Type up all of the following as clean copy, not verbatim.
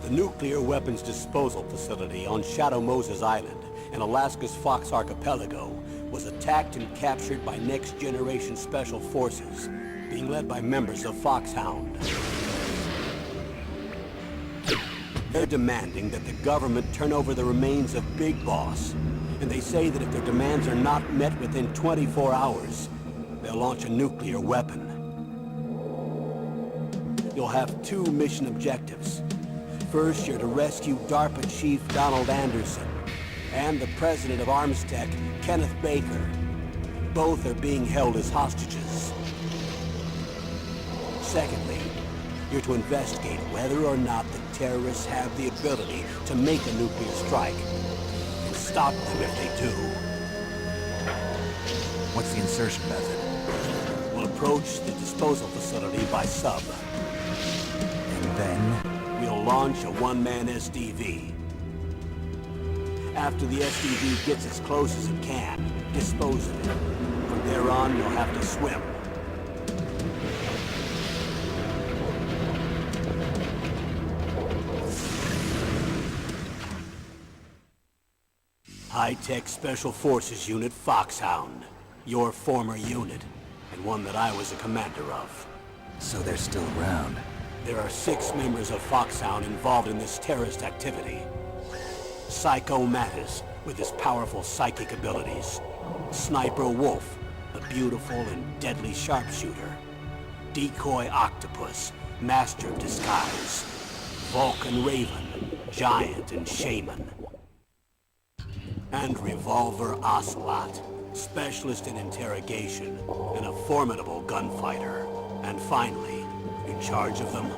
The nuclear weapons disposal facility on Shadow Moses Island in Alaska's Fox Archipelago was attacked and captured by next-generation special forces, being led by members of Foxhound. They're demanding that the government turn over the remains of Big Boss, and they say that if their demands are not met within 24 hours, they'll launch a nuclear weapon. You'll have two mission objectives. First, you're to rescue DARPA Chief Donald Anderson and the president of Armstech, Kenneth Baker. Both are being held as hostages. Secondly, you're to investigate whether or not the terrorists have the ability to make a nuclear strike, and stop them if they do. What's the insertion method? We'll approach the disposal facility by sub. And then? We'll launch a one-man SDV. After the SDV gets as close as it can, dispose of it. From there on, you'll have to swim. High-Tech Special Forces Unit Foxhound. Your former unit, and one that I was a commander of. So they're still around. There are 6 members of Foxhound involved in this terrorist activity. Psycho Mattis, with his powerful psychic abilities. Sniper Wolf, the beautiful and deadly sharpshooter. Decoy Octopus, master of disguise. Vulcan Raven, giant and shaman. And Revolver Ocelot, specialist in interrogation and a formidable gunfighter. And finally, in charge of them,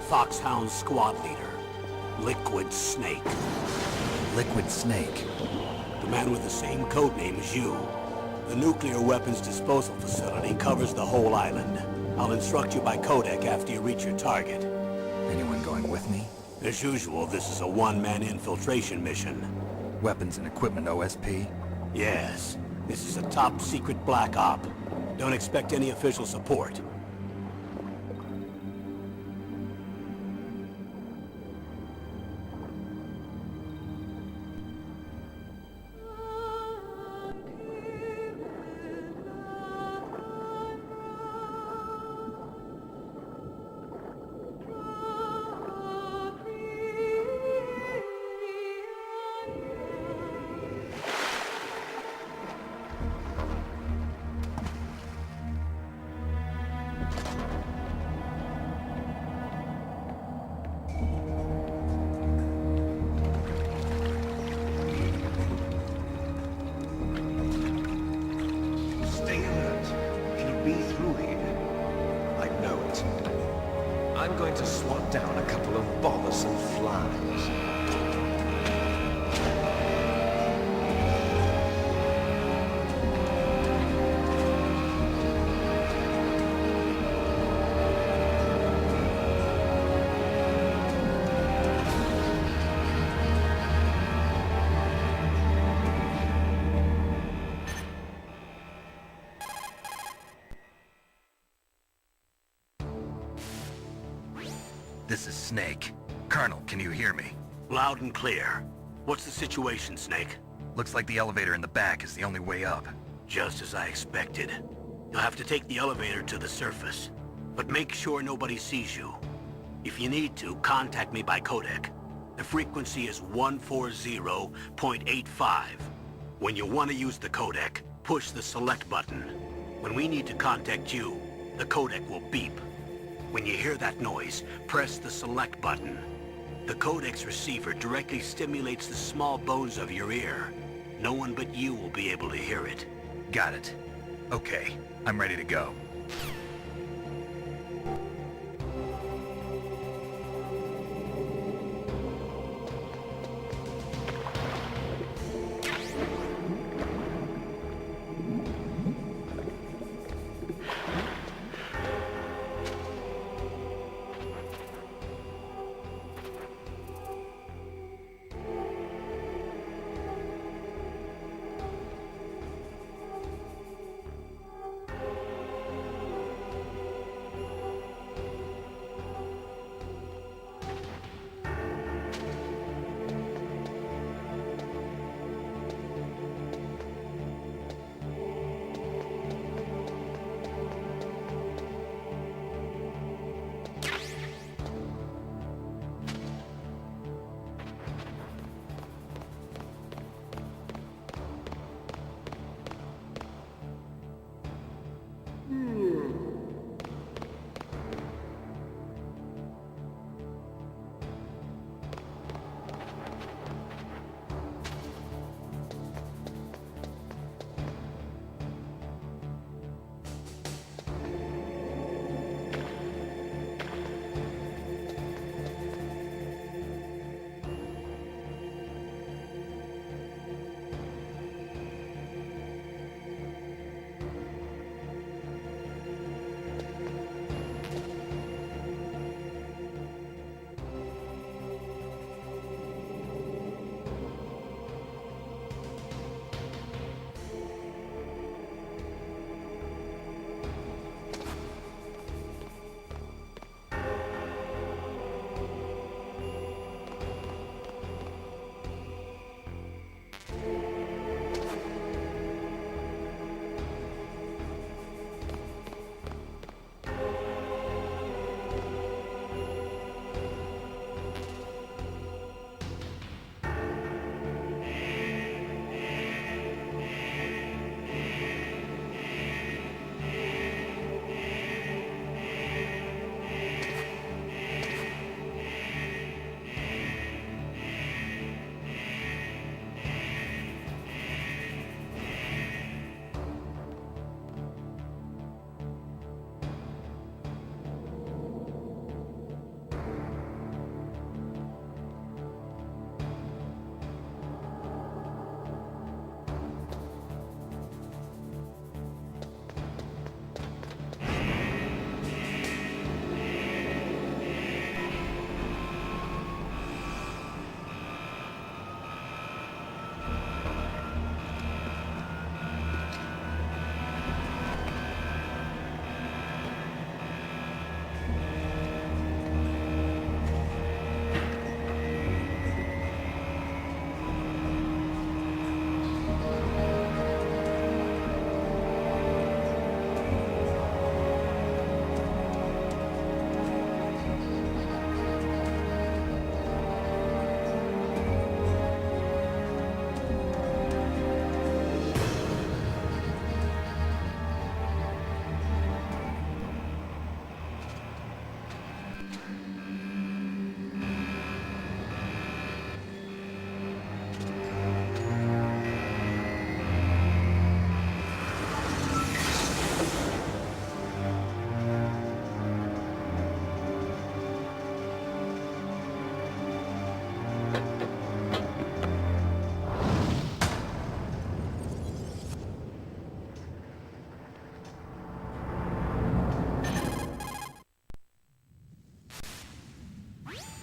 Foxhound's squad leader, Liquid Snake. Liquid Snake? The man with the same codename as you. The nuclear weapons disposal facility covers the whole island. I'll instruct you by codec after you reach your target. Anyone going with me? As usual, this is a one-man infiltration mission. Weapons and equipment OSP? Yes. This is a top-secret black op. Don't expect any official support. I'm going to swat down a couple of bothersome flies. This is Snake. Colonel, can you hear me? Loud and clear. What's the situation, Snake? Looks like the elevator in the back is the only way up. Just as I expected. You'll have to take the elevator to the surface. But make sure nobody sees you. If you need to, contact me by codec. The frequency is 140.85. When you want to use the codec, push the select button. When we need to contact you, the codec will beep. When you hear that noise, press the select button. The codec's receiver directly stimulates the small bones of your ear. No one but you will be able to hear it. Got it. Okay, I'm ready to go.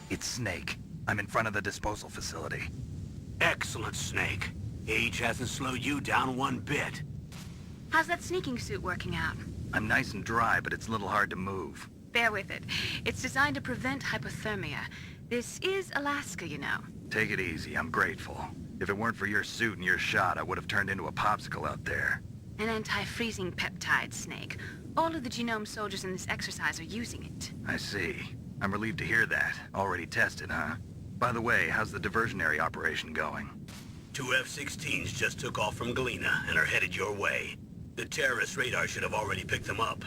It's Snake. I'm in front of the disposal facility. Excellent, Snake. Age hasn't slowed you down one bit. How's that sneaking suit working out? I'm nice and dry, but it's a little hard to move. Bear with it. It's designed to prevent hypothermia. This is Alaska, you know. Take it easy, I'm grateful. If it weren't for your suit and your shot, I would have turned into a popsicle out there. An anti-freezing peptide, Snake. All of the genome soldiers in this exercise are using it. I see. I'm relieved to hear that. Already tested, huh? By the way, how's the diversionary operation going? 2 F-16s just took off from Galena and are headed your way. The terrorist radar should have already picked them up.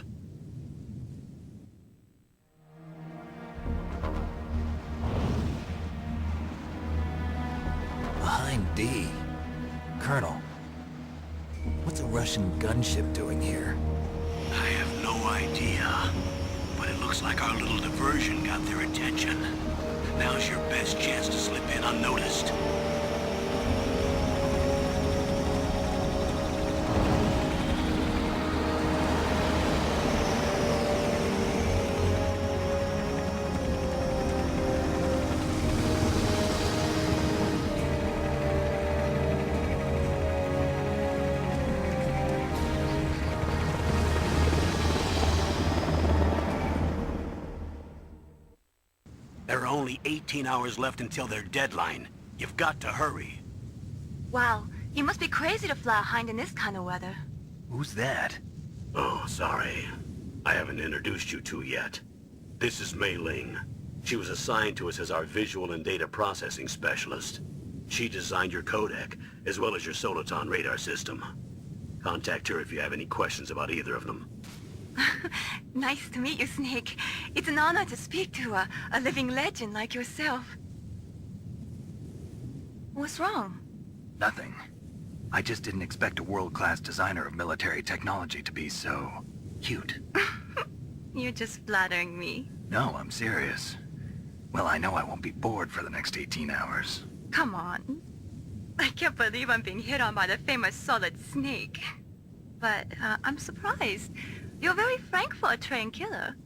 Behind D. Colonel, what's a Russian gunship doing here? I have no idea, but it looks like our little diversion got their attention. Now's your best chance to slip in unnoticed. There are only 18 hours left until their deadline. You've got to hurry. Wow, you must be crazy to fly a hind in this kind of weather. Who's that? Oh, sorry. I haven't introduced you to yet. This is Mei Ling. She was assigned to us as our visual and data processing specialist. She designed your codec, as well as your Soliton radar system. Contact her if you have any questions about either of them. Nice to meet you, Snake. It's an honor to speak to a living legend like yourself. What's wrong? Nothing. I just didn't expect a world-class designer of military technology to be so cute. You're just flattering me. No, I'm serious. Well, I know I won't be bored for the next 18 hours. Come on. I can't believe I'm being hit on by the famous Solid Snake. But I'm surprised. You're very frank for a trained killer.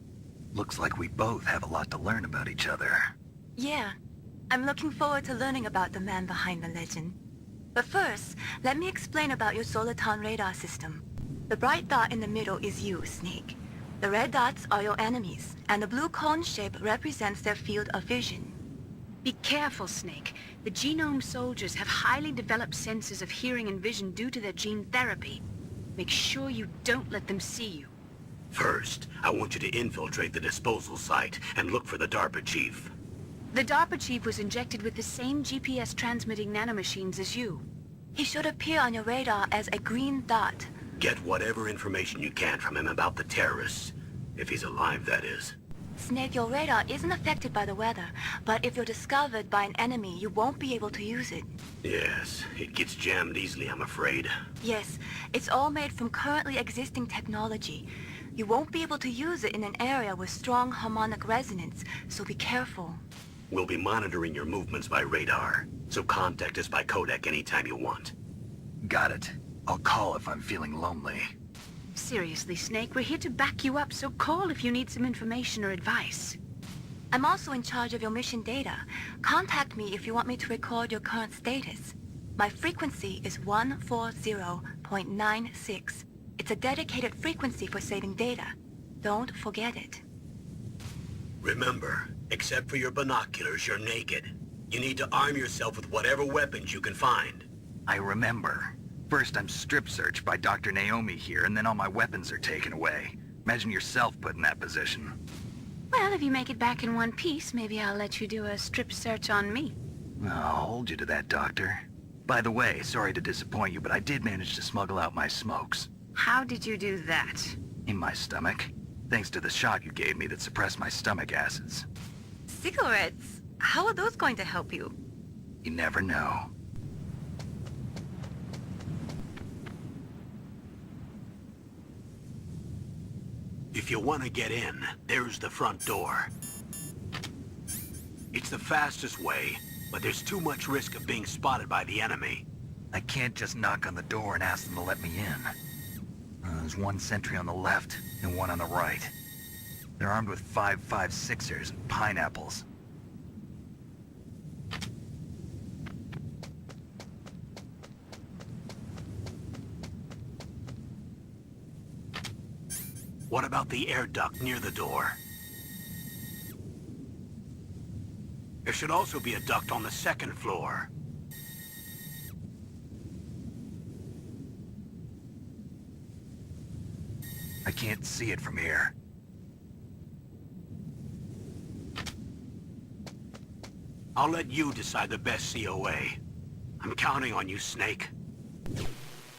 Looks like we both have a lot to learn about each other. Yeah. I'm looking forward to learning about the man behind the legend. But first, let me explain about your Soliton radar system. The bright dot in the middle is you, Snake. The red dots are your enemies, and the blue cone shape represents their field of vision. Be careful, Snake. The genome soldiers have highly developed senses of hearing and vision due to their gene therapy. Make sure you don't let them see you. First, I want you to infiltrate the disposal site and look for the DARPA chief. The DARPA chief was injected with the same GPS transmitting nanomachines as you. He should appear on your radar as a green dot. Get whatever information you can from him about the terrorists. If he's alive, that is. Snake, your radar isn't affected by the weather, but if you're discovered by an enemy, you won't be able to use it. Yes, it gets jammed easily, I'm afraid. Yes, it's all made from currently existing technology. You won't be able to use it in an area with strong harmonic resonance, so be careful. We'll be monitoring your movements by radar, so contact us by codec anytime you want. Got it. I'll call if I'm feeling lonely. Seriously, Snake, we're here to back you up, so call if you need some information or advice. I'm also in charge of your mission data. Contact me if you want me to record your current status. My frequency is 140.96. It's a dedicated frequency for saving data. Don't forget it. Remember, except for your binoculars, you're naked. You need to arm yourself with whatever weapons you can find. I remember. First I'm strip searched by Dr. Naomi here, and then all my weapons are taken away. Imagine yourself put in that position. Well, if you make it back in one piece, maybe I'll let you do a strip search on me. I'll hold you to that, Doctor. By the way, sorry to disappoint you, but I did manage to smuggle out my smokes. How did you do that? In my stomach. Thanks to the shot you gave me that suppressed my stomach acids. Cigarettes? How are those going to help you? You never know. If you want to get in, there's the front door. It's the fastest way, but there's too much risk of being spotted by the enemy. I can't just knock on the door and ask them to let me in. There's one sentry on the left and one on the right. They're armed with 5.56ers and pineapples. What about the air duct near the door? There should also be a duct on the second floor. I can't see it from here. I'll let you decide the best COA. I'm counting on you, Snake.